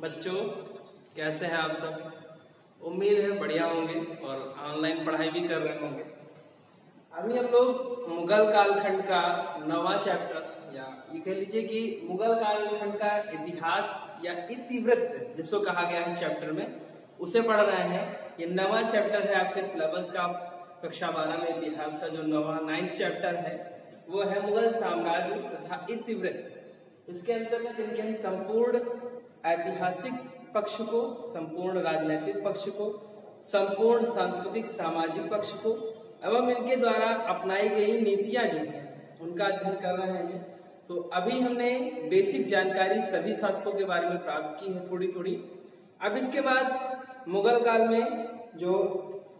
बच्चों कैसे हैं आप सब? उम्मीद है बढ़िया होंगे और ऑनलाइन पढ़ाई भी कर रहे होंगे। अभी हम लोग मुगल कालखंड का नवा चैप्टर या ये कह लीजिए कि मुगल कालखंड का इतिहास या इतिवृत्त जिसको कहा गया है चैप्टर में, उसे पढ़ रहे हैं। ये नवा चैप्टर है आपके सिलेबस का। कक्षा 12 में इतिहास का जो नवा 9th चैप्टर है वो है मुगल साम्राज्य तथा इतिवृत्त। इसके अंतर्गत इनके हम संपूर्ण ऐतिहासिक पक्ष को, संपूर्ण राजनीतिक पक्ष को, संपूर्ण सांस्कृतिक सामाजिक पक्ष को एवं इनके द्वारा अपनाई गई नीतियां जो है उनका अध्ययन कर रहे हैं। तो अभी हमने बेसिक जानकारी सभी शासकों के बारे में प्राप्त की है थोड़ी थोड़ी। अब इसके बाद मुगल काल में जो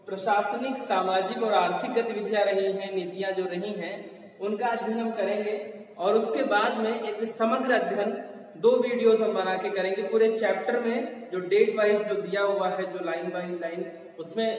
प्रशासनिक, सामाजिक और आर्थिक गतिविधियां रही हैं, नीतियां जो रही हैं, उनका अध्ययन हम करेंगे। और उसके बाद में एक समग्र अध्ययन 2 वीडियोस हम बना के करेंगे पूरे चैप्टर में। जो डेट वाइज जो दिया हुआ है, जो लाइन बाय लाइन उसमें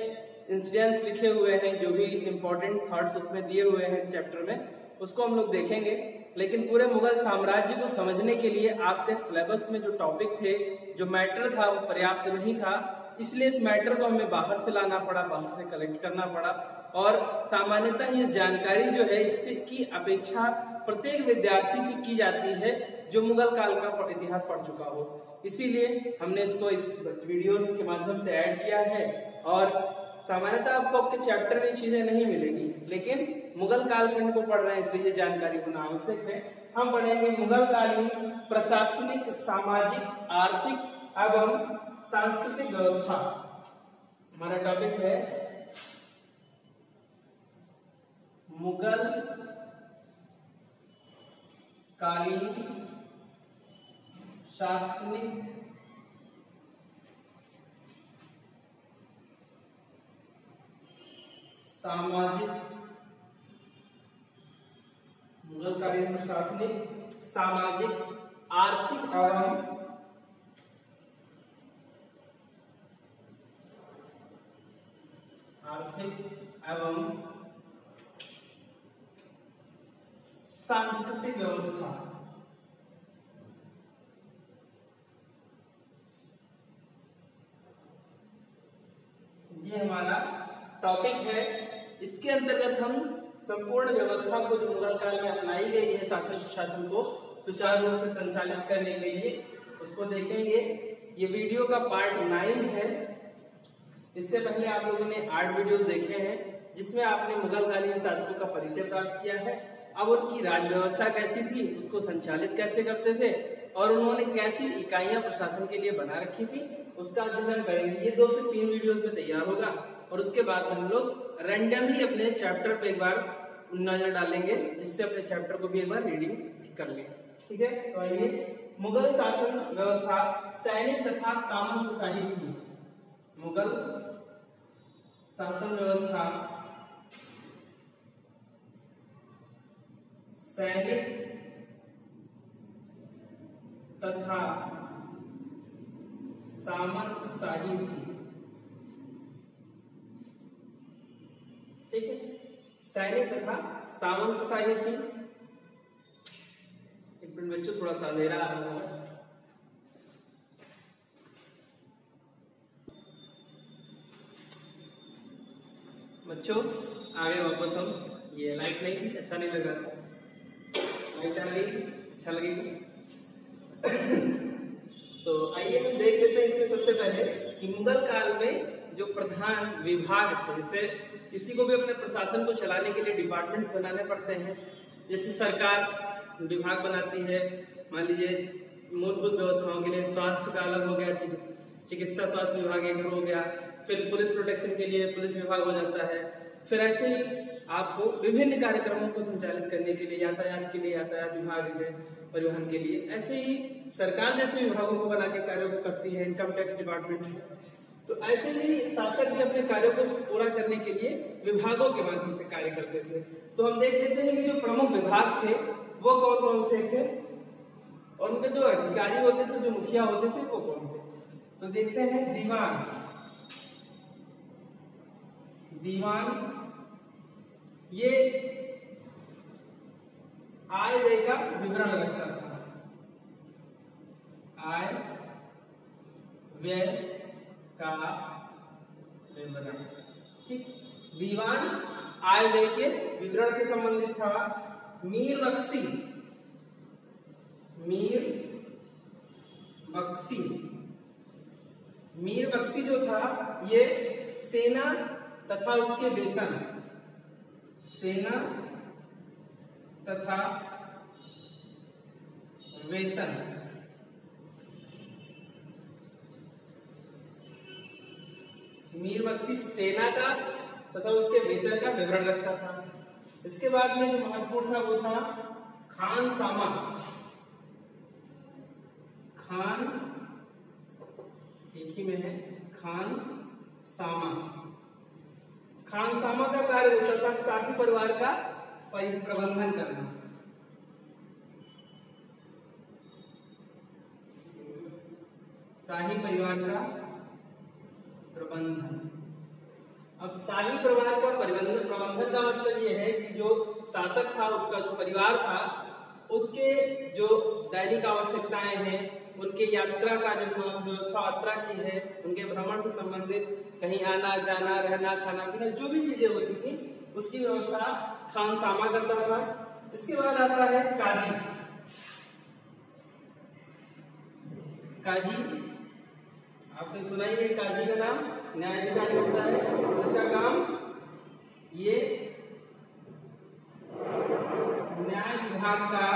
इंसिडेंट्स लिखे हुए हैं, जो भी इंपॉर्टेंट थॉट्स उसमें दिए हुए हैं चैप्टर में, उसको हम लोग देखेंगे। लेकिन पूरे मुगल साम्राज्य को समझने के लिए आपके सिलेबस में जो टॉपिक थे, जो मैटर था, वो पर्याप्त नहीं था। इसलिए इस मैटर को हमें बाहर से लाना पड़ा, बाहर से कलेक्ट करना पड़ा। और सामान्यतः ये जानकारी जो है इससे की अपेक्षा प्रत्येक विद्यार्थी से की जाती है जो मुगल काल का इतिहास पढ़ चुका हो। इसीलिए हमने इसको इस वीडियोस के माध्यम से ऐड किया है। और सामान्यतः आपको आपके चैप्टर में चीजें नहीं मिलेंगी, लेकिन मुगल कालखंड को पढ़ रहे हैं इसलिए जानकारी होना आवश्यक है। हम पढ़ेंगे मुगल कालीन प्रशासनिक, सामाजिक, आर्थिक एवं सांस्कृतिक व्यवस्था। हमारा टॉपिक है मुगल कालीन शासनिक, सामाजिक, मुगल कालीन प्रशासनिक, सामाजिक, आर्थिक एवं सांस्कृतिक व्यवस्था। ये हमारा टॉपिक है। इसके अंतर्गत हम संपूर्ण व्यवस्था को जो मुगल काल में अपनाई गई है शासन सुशासन को सुचारू रूप से संचालित करने के लिए, उसको देखेंगे। ये वीडियो का पार्ट 9 है। इससे पहले आप लोगों ने 8 वीडियोस देखे हैं जिसमें आपने मुगल कालीन शासकों का परिचय प्राप्त किया है। अब उनकी राज व्यवस्था कैसी थी, उसको संचालित कैसे करते थे और उन्होंने कैसी इकाइयां प्रशासन के लिए बना रखी थी, उसका अध्ययन करेंगे। ये 2 से 3 वीडियोस में तैयार होगा। और उसके बाद में हम लोग रैंडमली अपने चैप्टर पे एक बार नजर डालेंगे, जिससे अपने चैप्टर को भी एक बार रीडिंग कर लें। ठीक है, तो आइए। मुगल शासन व्यवस्था सैनिक तथा सामंतशाही थी। मुगल शासन व्यवस्था सैनिक तथा सामंतशाही थी। ठीक है, सैनिक तथा सामंतशाही थी। एक मिनट बच्चों, थोड़ा सा अंधेरा आ रहा है। बच्चों आगे वापस हम, ये लाइट नहीं थी, अच्छा नहीं लग रहा था। लाइट आ गई, अच्छा लगेगा। तो आइए हम देख लेते हैं इसमें सबसे पहले कि मुगल काल में जो प्रधान विभाग थे, जैसे किसी को भी अपने प्रशासन को चलाने के लिए डिपार्टमेंट बनाने पड़ते हैं। जैसे सरकार विभाग बनाती है, मान लीजिए मूलभूत व्यवस्थाओं के लिए स्वास्थ्य का अलग हो गया, चिकित्सा स्वास्थ्य विभाग एक हो गया, फिर पुलिस प्रोटेक्शन के लिए पुलिस विभाग हो जाता है। फिर ऐसे ही आपको विभिन्न कार्यक्रमों को संचालित करने के लिए यातायात के लिए यातायात विभाग है, परिवहन के लिए। ऐसे ही सरकार जैसे विभागों को बना के कार्यों को करती है, इनकम टैक्स डिपार्टमेंट है। तो ऐसे ही शासक भी अपने कार्यों को पूरा करने के लिए विभागों के माध्यम से कार्य करते थे। तो हम देख लेते हैं कि जो प्रमुख विभाग थे वो कौन कौन से थे और उनके जो अधिकारी होते थे, जो मुखिया होते थे, वो कौन थे। तो देखते हैं दीवान। दीवान ये आय व्यय का विवरण रखता था। आय व्यय का विवरण। ठीक, दीवान आय व्यय के विवरण से संबंधित था। मीर बख्शी जो था ये सेना तथा उसके वेतन, सेना तथा वेतन, मीर बख्शी सेना का तथा उसके वेतन का विवरण रखता था। इसके बाद में जो महत्वपूर्ण था वो था खानसामा। खान एक ही में है, खानसामा। खानसामा का कार्य होता था शाही परिवार का प्रबंधन करना। शाही परिवार का प्रबंधन। अब शाही परिवार का प्रबंधन का मतलब यह है कि जो शासक था, उसका जो परिवार था, उसके जो दैनिक आवश्यकताएं हैं, उनके यात्रा का जो व्यवस्था यात्रा की है, उनके भ्रमण से संबंधित कहीं आना जाना, रहना, खाना पीना, जो भी चीजें होती थी उसकी व्यवस्था खानसामा करता था। इसके बाद आता है काजी। काजी आपने सुना ही है, काजी का नाम न्यायाधिकारी होता है। इसका काम ये न्याय विभाग का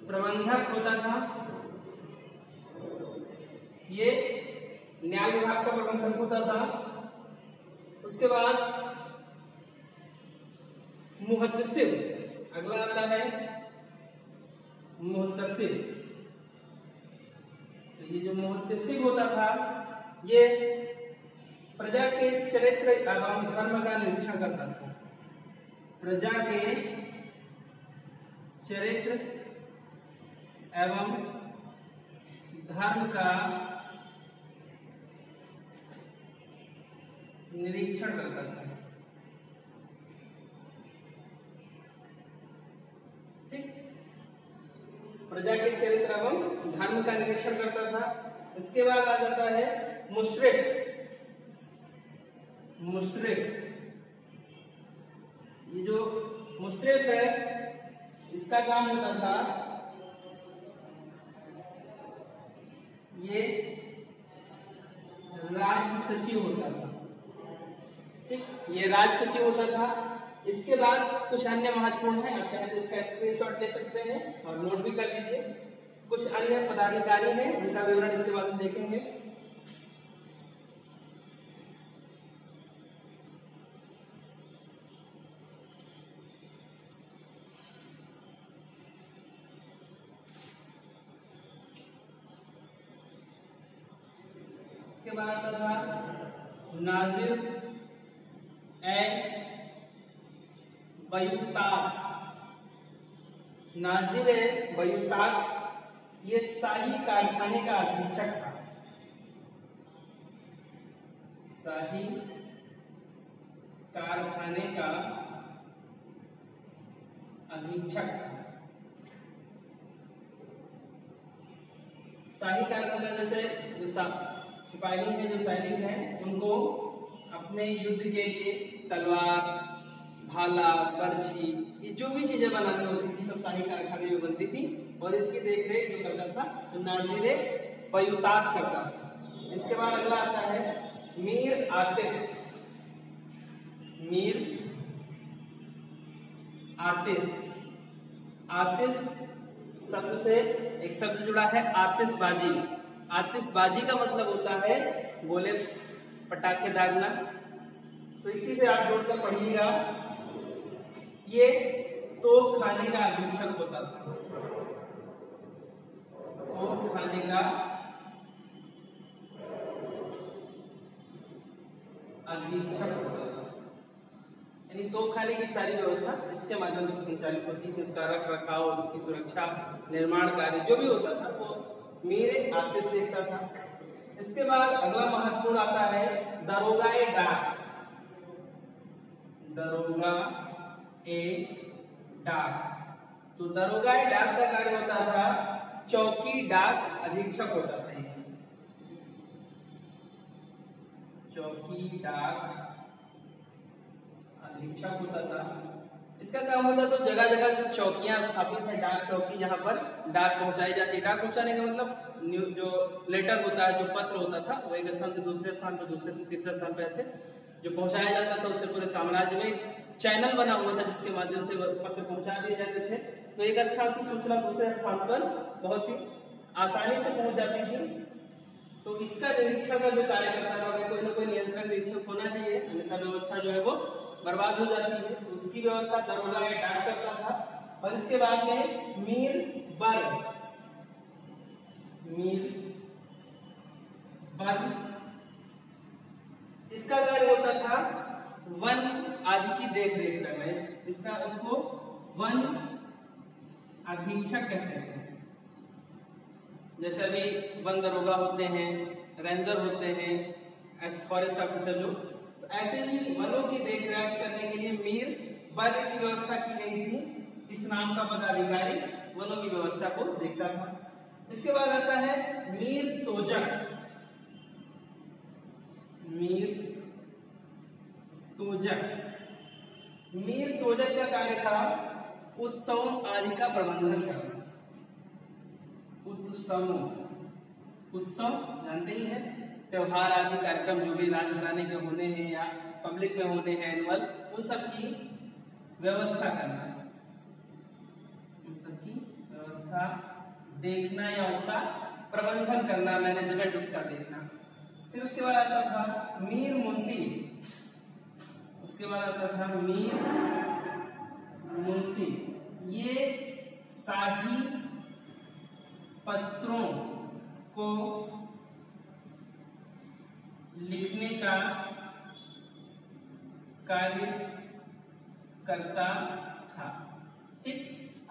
प्रबंधक होता था। ये न्याय विभाग का प्रबंधक होता था। उसके बाद मुहद्दिसिर, अगला आता है मुहद्दिसिर। ये जो मुहद्दिसिर होता था ये प्रजा के चरित्र एवं धर्म का निरीक्षण करता था। प्रजा के चरित्र एवं धर्म का निरीक्षण करता था। ठीक, प्रजा के चरित्र एवं धर्म का निरीक्षण करता था। इसके बाद आ जाता है मुशरिफ। ये जो मुशरिफ है, इसका काम होता था, ये राज्य सचिव होता था। ठीक, ये राज्य सचिव होता था। इसके बाद कुछ अन्य महत्वपूर्ण है, आप चाहे तो इसका स्क्रीनशॉट ले सकते हैं और नोट भी कर लीजिए। कुछ अन्य पदाधिकारी हैं, उनका विवरण इसके बाद हम देखेंगे। इसके बाद आता था नाजिर बयूतात। नाजिर बयूतात ये शाही कारखाने का अधीक्षक था। शाही कारखाने का अधीक्षक था। शाही कारखाना जैसे जो सिपाही हैं, जो सैनिक हैं, उनको अपने युद्ध के लिए तलवार, भाला, बर्छी, ये जो भी चीजें बनानी होती थी सब शाही कारखाने में बनती थी। और इसकी देखरेख जो करता था तो नाजिर बयूतात करता था। इसके बाद अगला आता है मीर आतिश। मीर आतिश, आतिश शब्द से एक शब्द जुड़ा है आतिशबाजी। आतिशबाजी का मतलब होता है गोले पटाखे दागना। तो इसी से आप जोड़कर पढ़िएगा। ये तोप खाने का अधीक्षक होता था। तोप खाने का अधीक्षक होता था। यानी तोप खाने की सारी व्यवस्था इसके माध्यम से संचालित होती थी। उसका रख रखाव, उसकी सुरक्षा, निर्माण कार्य जो भी होता था वो मीर आतिश देखता था। इसके बाद अगला महत्वपूर्ण आता है दरोगाए डाक। दरोगा ए डाक। तो दरोगाए डाक का कार्य होता था चौकी डाक अधीक्षक होता था। ये चौकी डाक अधीक्षक होता था। इसका काम होता था जगह जगह जो चौकियां स्थापित है, डाक चौकी, जहां पर डाक पहुंचाई जाती है। डाक पहुंचाने का मतलब जो लेटर होता है, जो पत्र होता था, वो एक स्थान से दूसरे स्थान पर, दूसरे से तीसरे स्थान पर ऐसे जो पहुंचाया जाता था, उससे पूरे साम्राज्य में एक चैनल बना हुआ था जिसके माध्यम से पत्र पहुंचा दिए जाते थे। तो एक स्थान से सूचना दूसरे स्थान पर बहुत ही आसानी से पहुंच जाती थी। तो इसका निरीक्षण का जो कार्य करता था, वह कोई ना कोई नियंत्रण निरीक्षक होना चाहिए, अन्यथा व्यवस्था जो है वो बर्बाद हो जाती है। तो उसकी व्यवस्था दरोगा या डाक करता था। और इसके बाद में मीर बर इसका कार्य होता था वन आदि की देख रेख करना। उसको वन अधीक्षक कहते हैं। जैसे अभी वन दरोगा होते हैं, रेंजर होते हैं, फॉरेस्ट ऑफिसर जो, तो ऐसे ही वनों की देखरेख करने के लिए मीर बर की व्यवस्था की गई थी, जिस नाम का पदाधिकारी वनों की व्यवस्था को देखता था। इसके बाद आता है मीर तोजक। मीर तोजक का कार्य था उत्सव आदि का प्रबंधन करना। उत्सव जानते ही हैं, त्योहार आदि कार्यक्रम जो भी राजघराने के होने हैं या पब्लिक में होने हैं एनुअल, उन सब की व्यवस्था करना, उन सब की व्यवस्था देखना या उसका प्रबंधन करना, मैनेजमेंट उसका देखना। फिर उसके बाद आता था मीर मुंशी। उसके बाद आता था मीर मुंशी। ये शाही पत्रों को लिखने का कार्य करता था। ठीक,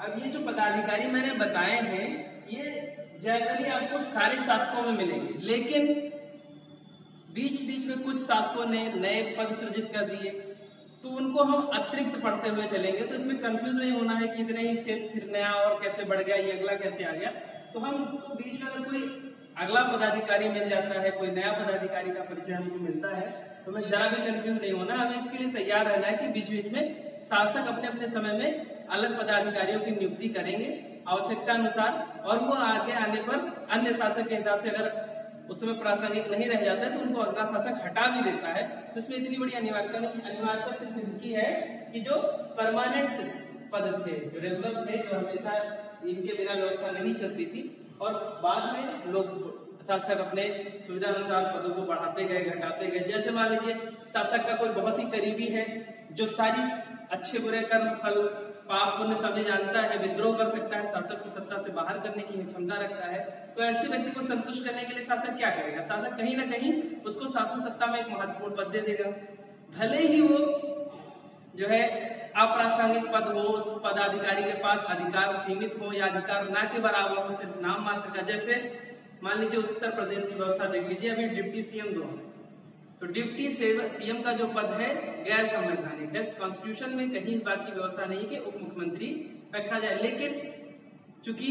अब ये जो पदाधिकारी मैंने बताए हैं, ये जनरली आपको सारे शासकों में मिलेंगे, लेकिन बीच बीच में कुछ शासकों ने नए पद सृजित कर दिए, तो उनको हम अतिरिक्त पढ़ते हुए चलेंगे। तो इसमें कंफ्यूज नहीं होना है कि इतने ही थे, फिर नया और कैसे बढ़ गया, ये अगला कैसे आ गया। तो हम बीच में अगर कोई अगला पदाधिकारी मिल जाता है, कोई नया पदाधिकारी का परिचय हमको मिलता है, तो हमें जरा भी कंफ्यूज नहीं होना। हमें इसके लिए तैयार रहना है कि बीच बीच में शासक अपने अपने समय में अलग पदाधिकारियों की नियुक्ति करेंगे आवश्यकता अनुसार, और वो आगे आने पर अन्य शासक के हिसाब से अगर उसमें प्रासंगिक नहीं रह जाता है तो उनको अगला शासक हटा भी देता है। तो इसमें इतनी बड़ी अनिवार्यता नहीं, अनिवार्यता सिर्फ इनकी है कि जो परमानेंट पद थे, जो रेगुलर थे, जो हमेशा इनके बिना व्यवस्था नहीं चलती थी, और बाद में लोग शासक अपने सुविधा अनुसार पदों को बढ़ाते गए, घटाते गए। जैसे मान लीजिए शासक का कोई बहुत ही करीबी है, जो सारी अच्छे बुरे कर्म फल पाप पुण्य सभी जानता है, विद्रोह कर सकता है, शासक को सत्ता से बाहर करने की क्षमता रखता है, तो ऐसे व्यक्ति को संतुष्ट करने के लिए शासक क्या करेगा? शासक कहीं ना कहीं उसको शासन सत्ता में एक महत्वपूर्ण पद दे देगा। भले ही वो जो है अप्रासंगिक पद हो, उस पदाधिकारी के पास अधिकार सीमित हो या अधिकार ना के बराबर हो, सिर्फ नाम मात्र का। जैसे मान लीजिए उत्तर प्रदेश की व्यवस्था देख लीजिए, अभी डिप्टी सीएम दो, तो डिप्टी सीएम का जो पद है गैर संवैधानिक है। कॉन्स्टिट्यूशन में कहीं इस बात की व्यवस्था नहीं कि उप मुख्यमंत्री रखा जाए, लेकिन चूंकि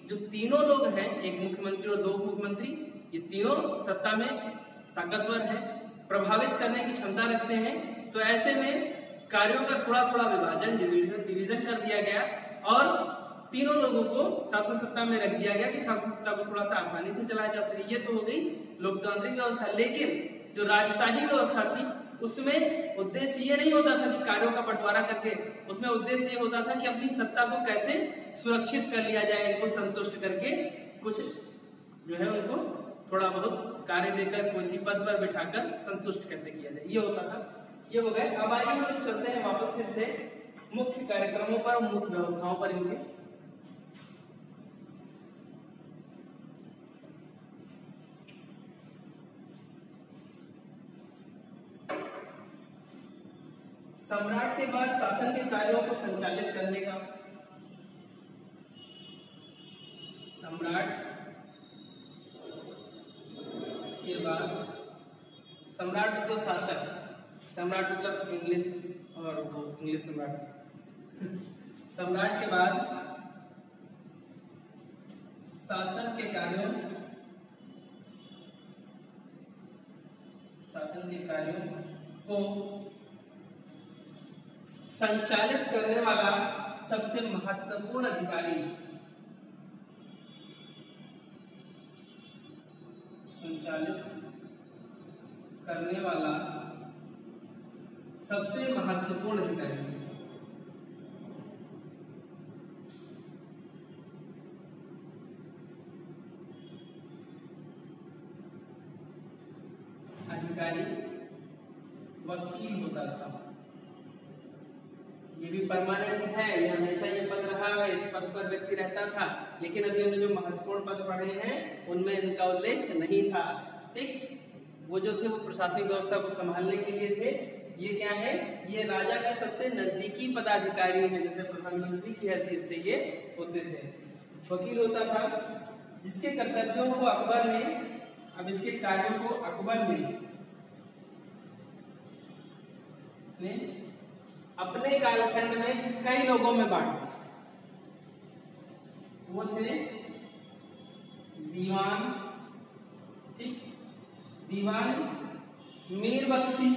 जो तीनों लोग हैं, एक मुख्यमंत्री और दो मुख्यमंत्री, ये तीनों सत्ता में ताकतवर हैं, प्रभावित करने की क्षमता रखते हैं, तो ऐसे में कार्यों का थोड़ा थोड़ा विभाजन, डिवीजन कर दिया गया और तीनों लोगों को शासन सत्ता में रख दिया गया कि शासन सत्ता को थोड़ा सा आसानी से चलाया जा सके। ये तो हो गई लोकतांत्रिक व्यवस्था। लेकिन जो राजशाही व्यवस्था थी, उसमें उद्देश्य ये नहीं होता था कि कार्यों का बंटवारा करके, उसमें उद्देश्य ये होता था कि अपनी सत्ता को कैसे सुरक्षित कर लिया जाए, इनको संतुष्ट करके कुछ जो है उनको थोड़ा बहुत कार्य देकर किसी पद पर बिठाकर संतुष्ट कैसे किया जाए, ये होता था। ये हो गए। अब आइए हम लोग चलते हैं वापस फिर से मुख्य कार्यक्रमों पर, मुख्य व्यवस्थाओं पर इनके। सम्राट के बाद शासन के कार्यों को संचालित करने का, सम्राट के बाद, सम्राट मतलब शासक, सम्राट मतलब इंग्लिश और वो इंग्लिश सम्राट। सम्राट के बाद शासन के कार्यों को संचालित करने वाला सबसे महत्वपूर्ण अधिकारी, संचालित करने वाला सबसे महत्वपूर्ण अधिकारी, वकील होता था। ये भी परमानेंट है, ये हमेशा ये पद रहा है, इस पद पर व्यक्ति रहता था, लेकिन अभी हमने जो महत्वपूर्ण पद पढ़े हैं उनमें इनका उल्लेख नहीं था। ठीक, वो जो थे वो प्रशासनिक व्यवस्था को संभालने के लिए थे। ये क्या है, ये राजा के सबसे नजदीकी पदाधिकारी हैं, जैसे प्रधानमंत्री की हैसियत से ये होते थे। वकील होता था जिसके कर्तव्यों को अकबर ने, अब इसके कार्यों को अकबर ने अपने कालखंड में कई लोगों में बांट दिया। वो थे दीवान, ठीक, दीवान मीर बख्शी,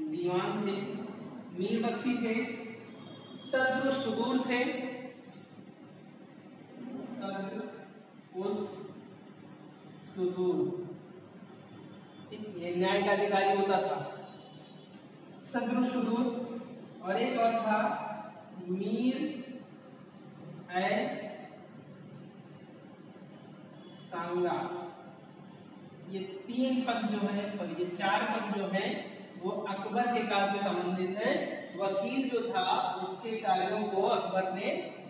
दीवान थे, मीर बख्शी थे, सद्र सुदूर थे, सद्र उस सुदूर, ये न्याय का अधिकारी होता था, सद्र सुदूर। और एक और था मीर ए सांगा। ये तीन पद जो है, सॉरी ये चार पद जो है वो अकबर के काल से संबंधित है। वकील जो था उसके कार्यों को अकबर ने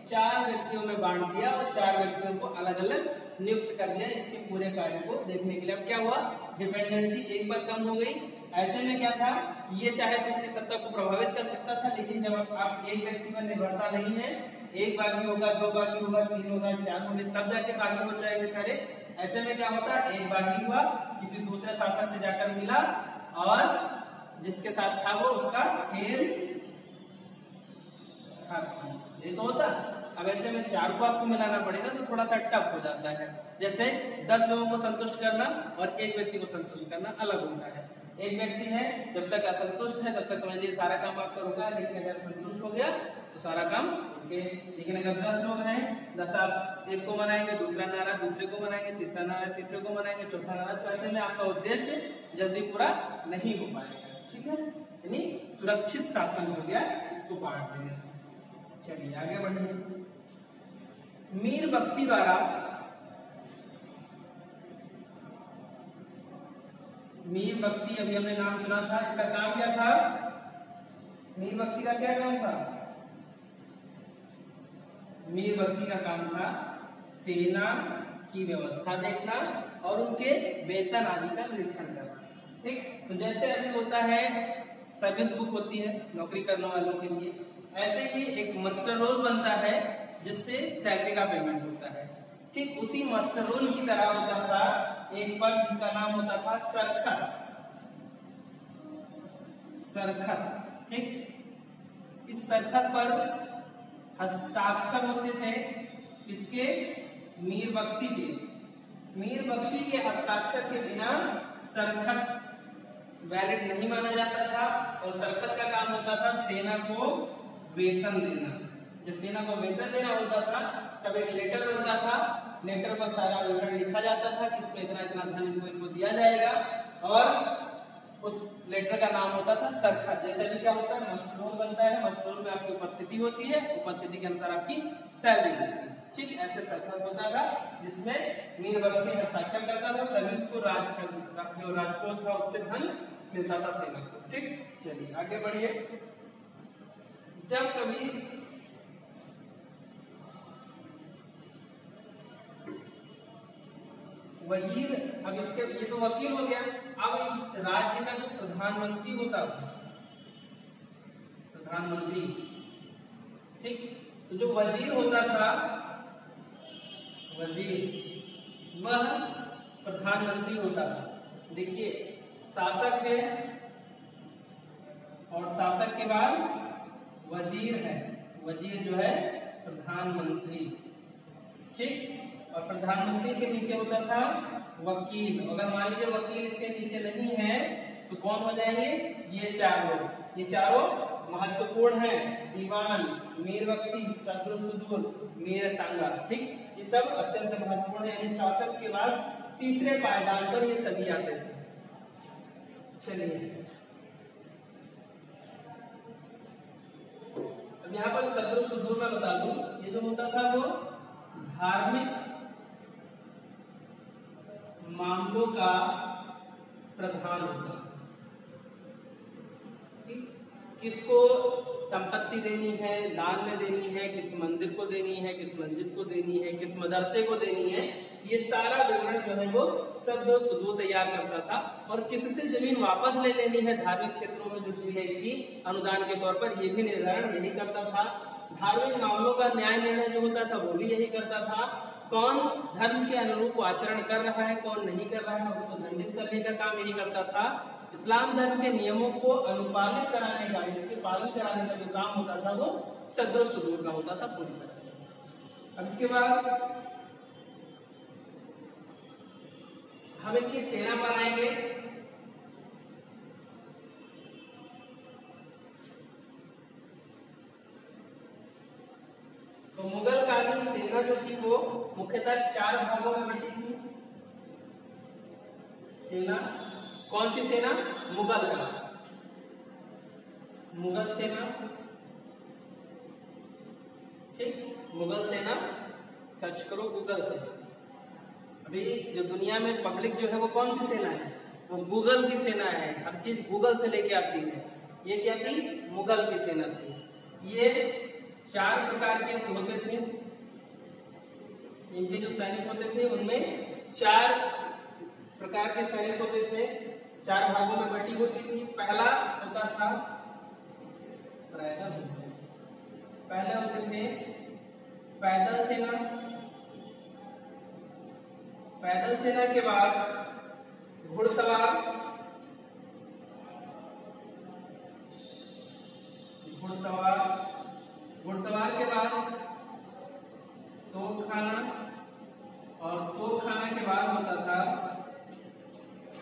चार व्यक्तियों में बांट दिया और चार व्यक्तियों को अलग अलग नियुक्त कर दिया इसके पूरे कार्य को देखने के लिए। अब क्या हुआ, डिपेंडेंसी एक बार कम हो गई। ऐसे में क्या था, ये चाहे तो इसकी सत्ता को प्रभावित कर सकता था, लेकिन जब आप एक व्यक्ति पर निर्भरता नहीं है, एक बागी होगा, दो बागी होगा, तीन होगा, चार होंगे, तब जाके बागी हो जाएंगे सारे। ऐसे में क्या होता, एक बागी हुआ, किसी दूसरे शासक से जाकर मिला और जिसके साथ था वो उसका खेल खत्म, ये तो होता। अब ऐसे में चार को आपको मिलाना पड़ेगा तो थोड़ा सा टफ हो जाता है। जैसे 10 लोगों को संतुष्ट करना और एक व्यक्ति को संतुष्ट करना अलग होता है। एक व्यक्ति है, जब तक असंतुष्ट है तब तक समझिए सारा काम आपका रुका, लेकिन अगर संतुष्ट हो गया तो सारा काम रुके। लेकिन अगर 10 लोग हैं, 10 आप एक को मनाएंगे, दूसरा नाराज दूसरे को मनाएंगे, तीसरा नाराज तीसरे को मनाएंगे, चौथा नाराज, तो ऐसे में आपका उद्देश्य जल्दी पूरा नहीं हो पाएगा। ठीक है, यानी सुरक्षित शासन हो गया इसको बांट देने से। चलिए आगे बढ़िए। मीर बख्शी द्वारा मीर बख्शी, अभी हमने नाम सुना था, इसका काम क्या था, मीर बख्शी का क्या काम था, मीर बख्शी का काम था सेना की व्यवस्था देखना और उनके वेतन आदि का निरीक्षण करना। ठीक, तो जैसे अभी होता है सर्विस बुक होती है नौकरी करने वालों के लिए, ऐसे ही एक मास्टर रोल बनता है जिससे सैलरी का पेमेंट होता है। ठीक उसी मास्टर रोल की तरह होता था एक पद जिसका नाम होता था सरखत। सरखत, ठीक, इस सरखत पर हस्ताक्षर होते थे इसके, मीर बख्शी के। मीर बख्शी के हस्ताक्षर के बिना सरखत वैलिड नहीं माना जाता था और सरखत का काम होता था सेना को वेतन देना। जब सेना को वेतन देना होता था तब एक लेटर बनता था, लेटर पर सारा विवरण लिखा जाता था कि इसको इतना इतना धन इनको दिया जाएगा और उस लेटर का नाम होता था सरखत। जैसे भी क्या होता है, मस्टरोल बनता है, मस्टरोल में आपकी उपस्थिति होती है, उपस्थिति के अनुसार आपकी सैलरी होती है। ठीक, ऐसे सरखत होता था जिसमें मीर बख्शी हस्ताक्षर करता था, तभी उसको जो राजकोष था उससे धन मिलता था सेना को। ठीक, चलिए आगे बढ़िए। जब कभी वजीर, अब इसके ये तो वकील हो गया, अब इस राज्य का जो प्रधानमंत्री होता था, प्रधानमंत्री, ठीक, तो जो वजीर होता था, वजीर वह प्रधानमंत्री होता था। देखिए शासक है और शासक के बाद वजीर है, वजीर जो है प्रधानमंत्री, ठीक। और प्रधानमंत्री के नीचे होता था वकील। अगर मान लीजिए वकील इसके नीचे नहीं है तो कौन हो जाएंगे, ये चार लोग। ये चारों महत्वपूर्ण हैं, दीवान, मीर बख्शी, सदर सुदूर, मीर सांगा, ठीक। ये सब अत्यंत महत्वपूर्ण है। यानी शासक के बाद तीसरे पायदान पर ये सभी आते थे। चलिए अब यहाँ पर सदर सुदूर में बता दूं, ये जो होता था वो धार्मिक मामलों का प्रधान होता था, ठीक। किसको संपत्ति देनी है, दान में देनी है, किस मंदिर को देनी है, किस मस्जिद को देनी है, किस मदरसे को देनी है, ये सारा विवरण जो है वो सदर सुदूर तैयार करता था। और किससे जमीन वापस ले लेनी है धार्मिक क्षेत्रों में जो दी गई थी अनुदान के तौर पर, ये भी निर्धारण यही करता था। धार्मिक मामलों का न्याय निर्णय जो होता था वो भी यही करता था। कौन धर्म के अनुरूप आचरण कर रहा है, कौन नहीं कर रहा है, उसको दंडित करने का काम यही करता था। इस्लाम धर्म के नियमों को अनुपालित कराने का, इसके पालन कराने का जो काम होता था वो सदर सुदूर का होता था पूरी तरह से। अब इसके बाद हम इनकी सेना बनाएंगे। तो मुगल कालीन सेना जो थी वो मुख्यतः 4 भागों में बटी थी। सेना, कौन सी सेना, मुगल का, मुगल सेना, ठीक। मुगल सेना, सर्च करो गूगल से। अभी जो दुनिया में पब्लिक जो है वो कौन सी सेना है, वो गूगल की सेना है। हर चीज गूगल से लेके आती है। ये क्या थी, मुगल की सेना थी। ये 4 प्रकार के होते थे। इनके जो सैनिक होते थे उनमें 4 प्रकार के सैनिक होते थे, 4 भागों में बटी होती थी। पहला होता था पहले होते थे पैदल सेना। पैदल सेना के बाद घुड़सवार, घुड़सवार, घुड़सवार के बाद तोपखाना, और तोपखाना के बाद होता था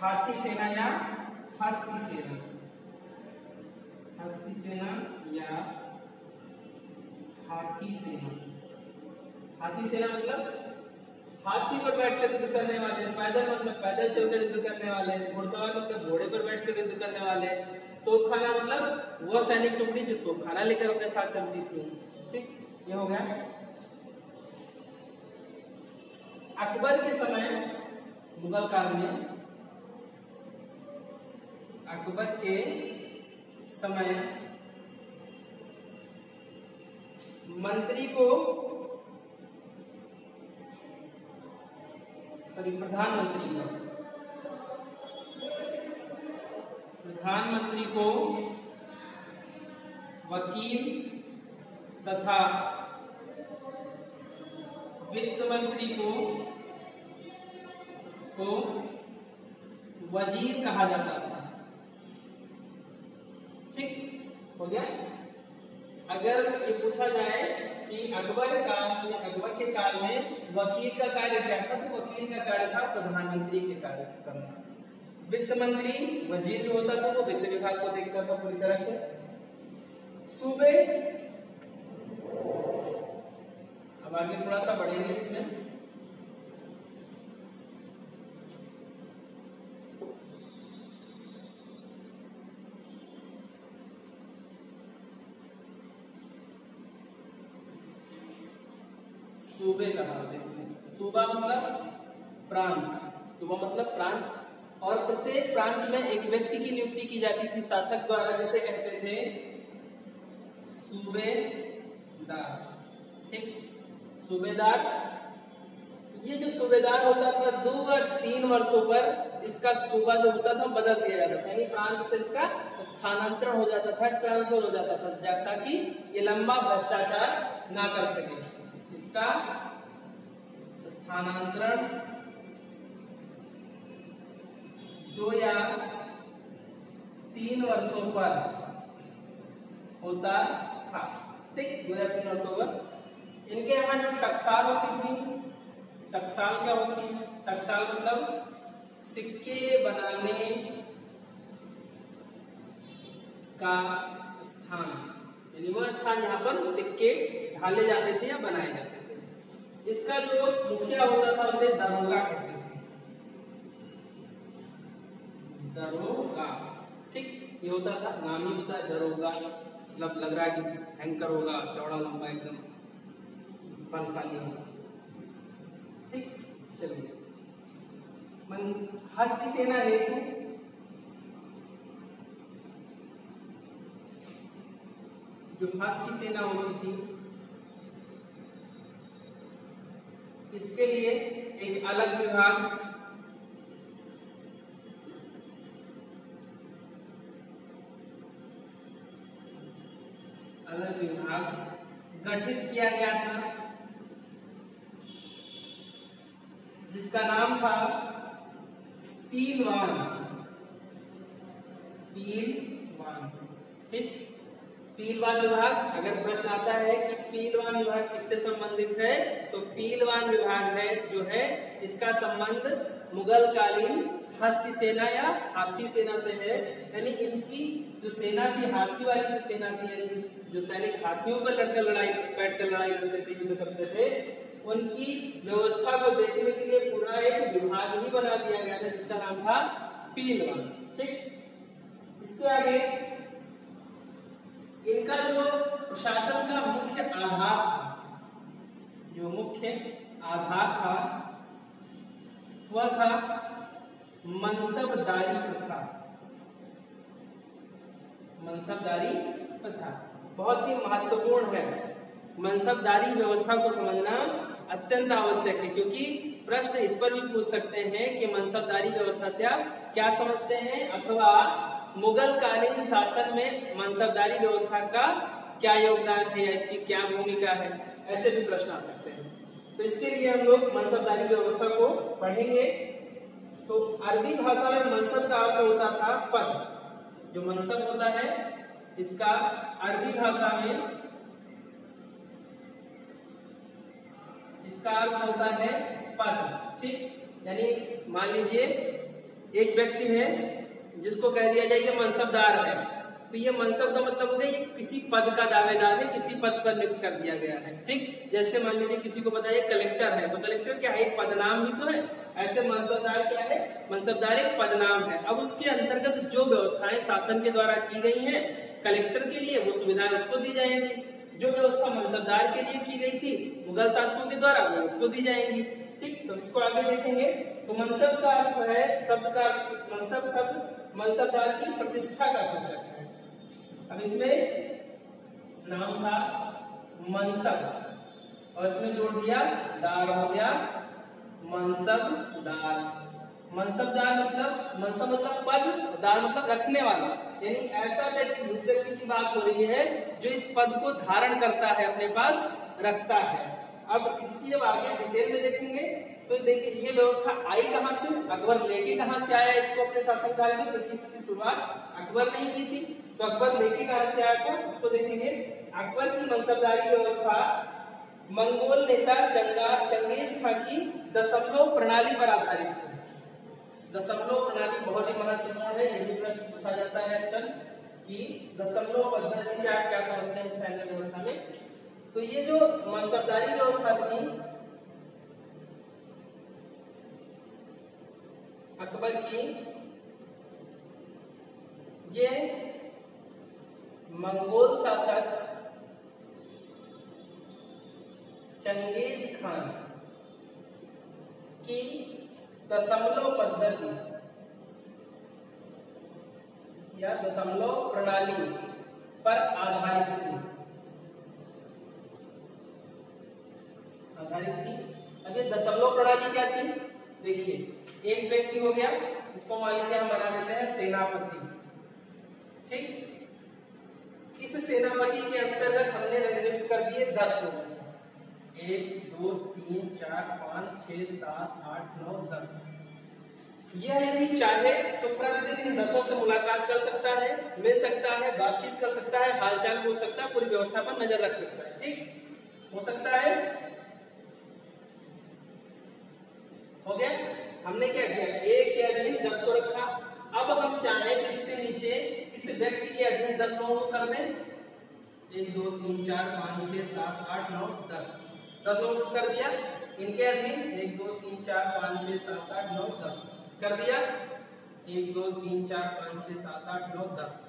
हाथी सेना या हस्ती सेना। हस्ती सेना या हाथी सेना। हाथी सेना मतलब हाथी पर बैठ कर युद्ध करने वाले, पैदल मतलब पैदल चलकर युद्ध करने वाले, घुड़सवार मतलब घोड़े पर बैठ कर युद्ध करने वाले, तोपखाना मतलब वो सैनिक टुकड़ी जो तोपखाना लेकर अपने साथ चलती थी, ठीक। ये हो गया। अकबर के समय, मुगल काल में अकबर के समय मंत्री को, प्रधानमंत्री को वकील तथा वित्त मंत्री को वजीर कहा जाता था, ठीक। हो गया। अगर ये पूछा जाए कि अकबर के काल में वकील का कार्य क्या था, तो वकील का कार्य था प्रधानमंत्री के कार्य करना। वित्त मंत्री, वजीर जो होता था वो वित्त विभाग को देखता था पूरी तरह से। सूबे, अब आगे थोड़ा सा बढ़ेंगे इसमें। सूबे कहा, सूबा मतलब प्रांत, सूबा मतलब प्रांत। और प्रत्येक प्रांत में एक व्यक्ति की नियुक्ति की जाती थी शासक द्वारा, जिसे कहते थे सूबेदार, ठीक। सूबेदार, ये जो सूबेदार होता था 2 या 3 वर्षों पर इसका सूबा जो होता था बदल दिया जाता था, यानी प्रांत से इसका स्थानांतरण हो जाता था, ट्रांसफर हो जाता था, ताकि ये लंबा भ्रष्टाचार ना कर सके। इसका स्थानांतरण 2 या 3 वर्षों पर होता था, ठीक। 2 या 3 वर्षों पर इनके यहाँ जो टकसाल होती थी, टकसाल क्या होती है? टकसाल मतलब सिक्के बनाने का स्थान, यानी वह स्थान जहाँ पर सिक्के ढाले जाते थे या बनाए जाते थे। इसका जो मुखिया होता था उसे दरोगा कहते थे, दरोगा। ठीक, ये होता था, नाम ही होता है दरोगा, मतलब लग रहा है कि हैंकर होगा, चौड़ा लंबा एकदम बलशाली होगा। ठीक, चलिए। हस्ती सेना हेतु जो हस्ती सेना होती थी, इसके लिए एक अलग विभाग गठित किया गया था, जिसका नाम था पीलवान। पीलवान, ठीक। पीलवान विभाग, अगर प्रश्न आता है कि पीलवान विभाग किससे संबंधित है, तो पीलवान विभाग है जो है इसका संबंध मुगल कालीन हस्ती सेना या हाथी सेना से है। यानी इनकी जो सेना थी, हाथी वाली जो सेना थी, यानी जो सैनिक हाथियों पर बैठकर लड़ाई करते थे, युद्ध करते थे, उनकी व्यवस्था को देखने के लिए पूरा एक विभाग ही बना दिया गया था, जिसका नाम था पीलवान। ठीक, इसके आगे इनका जो प्रशासन का मुख्य आधार था, जो मुख्य आधार था वह था मनसबदारी प्रथा। मनसबदारी प्रथा बहुत ही महत्वपूर्ण है। मनसबदारी व्यवस्था को समझना अत्यंत आवश्यक है, क्योंकि प्रश्न इस पर भी पूछ सकते हैं कि मनसबदारी व्यवस्था से आप क्या समझते हैं, अथवा मुगल कालीन शासन में मनसबदारी व्यवस्था का क्या योगदान है या इसकी क्या भूमिका है, ऐसे भी प्रश्न आ सकते हैं। तो इसके लिए हम लोग मनसबदारी व्यवस्था को पढ़ेंगे। तो अरबी भाषा में मनसब का अर्थ होता था पद। जो मनसब होता है इसका अरबी भाषा में इसका अर्थ होता है पद। ठीक, यानी मान लीजिए एक व्यक्ति है जिसको कह दिया जाए कि मनसबदार है, तो ये मनसब का मतलब हो गया ये किसी पद का दावेदार है, किसी पद पर नियुक्त कर दिया गया है। ठीक, जैसे मान लीजिए किसी को बताइए कलेक्टर है, तो कलेक्टर क्या है, एक पदनाम ही तो है। ऐसे मनसबदार क्या है, मनसबदार एक पदनाम है। अब उसके अंतर्गत जो व्यवस्थाएं शासन के द्वारा की गई हैं कलेक्टर के लिए, वो सुविधाएं उसको दी जाएंगी। जो व्यवस्था मनसबदार के लिए की गई थी मुगल शासकों के द्वारा, वो उसको दी जाएंगी। ठीक, तो इसको आगे देखेंगे। तो मनसब का अर्थ है, शब्द का मनसब शब्द मनसबदार की प्रतिष्ठा का सूचक है। अब इसमें नाम था मनसब और इसमें जोड़ दिया दार, हो गया मनसबदार। मनसबदार मतलब, मनसब मतलब पद, दार मतलब रखने वाला, यानी ऐसा व्यक्ति, उस व्यक्ति की बात हो रही है जो इस पद को धारण करता है, अपने पास रखता है। अब इसकी जब आगे डिटेल में देखेंगे तो देखिए ये व्यवस्था आई कहां से, अकबर लेके कहां से आया इसको अपने शासनकाल में, क्योंकि इसकी शुरुआत अकबर नहीं की थी, तो अकबर लेके कहां से आया था उसको देखेंगे। अकबर की मनसबदारी व्यवस्था मंगोल नेता चंगेज खां की दशमलव प्रणाली पर आधारित थी। दशमलव प्रणाली बहुत ही महत्वपूर्ण है, यह भी प्रश्न पूछा जाता है अक्सर कि दशमलव पद्धति से आप क्या समझते हैं सैन्य व्यवस्था में। तो ये जो मनसबदारी व्यवस्था थी अकबर की, ये मंगोल शासक चंगेज खान की दशमलव पद्धति या दशमलव प्रणाली पर आधारित थी। अब ये दशमलव प्रणाली क्या थी, देखिए एक व्यक्ति हो गया, इसको मान लीजिए हम बना देते हैं सेनापति। ठीक, इस सेनापति के अंतर्गत हमने नियुक्त कर दिए 10 लोग, 1 2 3 4 5 6 7 8 9 10। यह यदि चाहे तो प्रतिदिन इन 10 से मुलाकात कर सकता है, मिल सकता है, बातचीत कर सकता है, हालचाल पूछ सकता है, पूरी व्यवस्था पर नजर रख सकता है। ठीक, हो सकता है? हो गया। हमने क्या किया, एक के अधीन 10 को रखा। अब हम चाहें कि इसके नीचे इस व्यक्ति के अधीन 10 लोगों को कर दें। 1 2 3 4 5 6 7 8 9 10 लोगों को कर दिया। इनके अधीन 1 2 3 4 5 6 7 8 9 10 कर दिया। 1 2 3 4 5 6 7 8 9 10।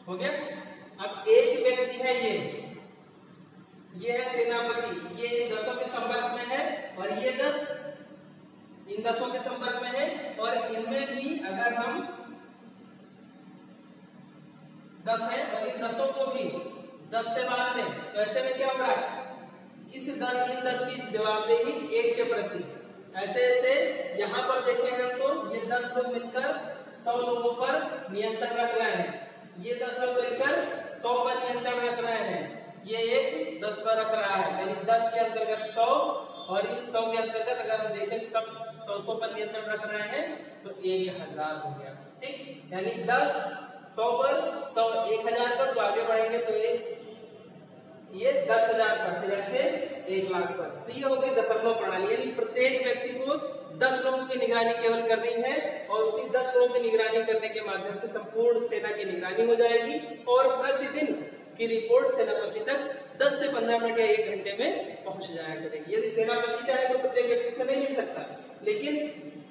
हो गया। अब एक व्यक्ति है, ये है सेनापति, ये इन 10 के संपर्क में है और ये 10 इन 10 के संपर्क में है। और इनमें भी अगर हम 10 है और इन 10 को भी 10 से बांट दें तो ऐसे में क्या हो रहा है, इस 10 इन 10 की जवाबदेही 1 के प्रति। ऐसे ऐसे यहाँ पर देखें हम तो ये 10 लोग मिलकर 100 लोगों पर नियंत्रण रख रहे हैं। ये 10 लोग मिलकर 100 पर नियंत्रण रख रहे हैं। ये एक 10 पर रख रहा है, यानी 10 के अंतर्गत 100 और इन 100 के अंतर्गत अगर हम देखें सब 100 पर नियंत्रण रख रहे हैं तो 1000 हो गया। ठीक, यानी 10 100 पर 100 1000 पर, तो आगे बढ़ेंगे तो ये 10,000 पर, फिर ऐसे 1 लाख पर। तो ये हो गई दशमलव प्रणाली, यानी प्रत्येक व्यक्ति को 10 लोगों की निगरानी केवल करनी है और उसी 10 लोगों की निगरानी करने के माध्यम से संपूर्ण सेना की निगरानी हो जाएगी और प्रतिदिन की रिपोर्ट सेनापति तक 10 से 15 मिनट या 1 घंटे में पहुंच जाया करेगी। यदि सेनापति चाहे तो प्रत्येक व्यक्ति से नहीं मिल सकता, लेकिन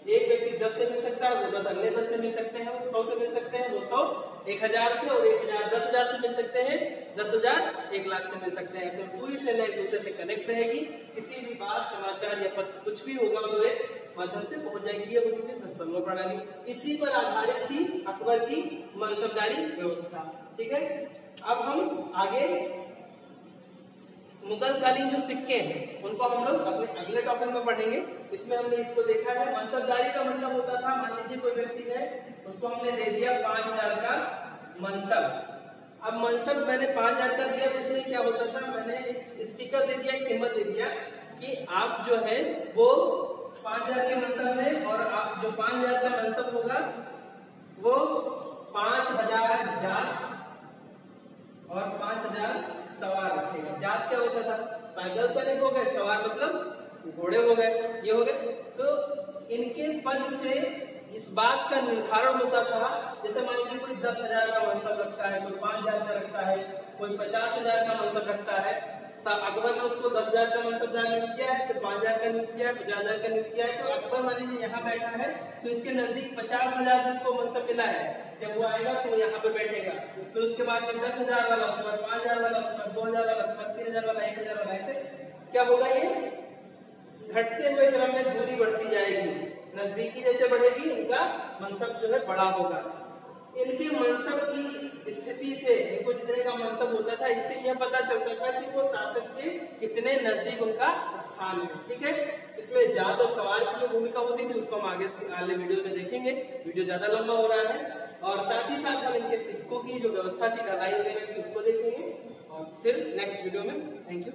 एक व्यक्ति 10 से मिल सकता है, वो 10 अन्य 10 से मिल सकते हैं, 100 से मिल सकते हैं, वो 100 1000 से, और 1000 10,000 से मिल सकते हैं, 10,000 1 लाख से मिल सकते हैं। ऐसे पूरी सेना एक दूसरे से कनेक्ट रहेगी। किसी भी बात, समाचार या पत्र कुछ भी होगा तो एक माध्यम से पहुंच जाएगी। ये होती थी दशमलव प्रणाली। इसी पर आधारित थी अकबर की मनसबदारी व्यवस्था। ठीक है, अब हम आगे मुगल कालीन जो सिक्के हैं उनको हम लोग अपने अगले टॉपिक में पढ़ेंगे। इसमें हमने इसको देखा है, मनसबदारी का मतलब होता था, मान लीजिए कोई व्यक्ति है, उसको हमने दे दिया 5000 का मनसब। अब मनसब मैंने 5000 का दिया तो इसमें क्या होता था, मैंने एक स्टिकर दे दिया, एक सिंबल दे दिया कि आप जो है वो 5000 के मनसब है और आप जो 5000 का मनसब होगा वो 5000 जात और 5000 सवार रखेगा। जात क्या होता था, पैदल सैनिक हो गए, सवार मतलब घोड़े हो गए, ये हो गए। तो इनके पद से इस बात का निर्धारण होता था, जैसे मान लीजिए कोई 10,000 का मनसब रखता है, कोई 5,000 का रखता है, कोई 50,000 का मनसब रखता है। अकबर ने उसको 10,000 का मनसब नियुक्त किया है, फिर 5,000 का नियुक्त किया है, 50,000 का नियुक्त किया है। तो अकबर मान लीजिए यहाँ बैठा है तो इसके नजदीक 50,000 जिसको मनसब मिला है, जब वो आएगा तो वो यहाँ पे बैठेगा। फिर उसके बाद में 10,000 वाला, उसके बाद 5,000 वाला, उसके बाद 2,000 वाला, उसके बाद 3,000 वाला, 1,000 वाला, ऐसे क्या होगा, ये घटते हुए क्रम में दूरी बढ़ती जाएगी। नजदीकी जैसे बढ़ेगी उनका मनसब जो है बड़ा होगा। इनके मनसब की स्थिति से, इनको जितने का मनसब होता था, इससे यह पता चलता था कि वो शासक के कितने नजदीक उनका स्थान है। ठीक है, इसमें जात और सवार की जो भूमिका होती थी उसको हम आगे अगले वीडियो में देखेंगे। वीडियो ज्यादा लंबा हो रहा है। और साथ ही साथ हम इनके सिक्कों की जो व्यवस्था थी ढलाई वगैरह की उसको देखेंगे और फिर नेक्स्ट वीडियो में। Thank you.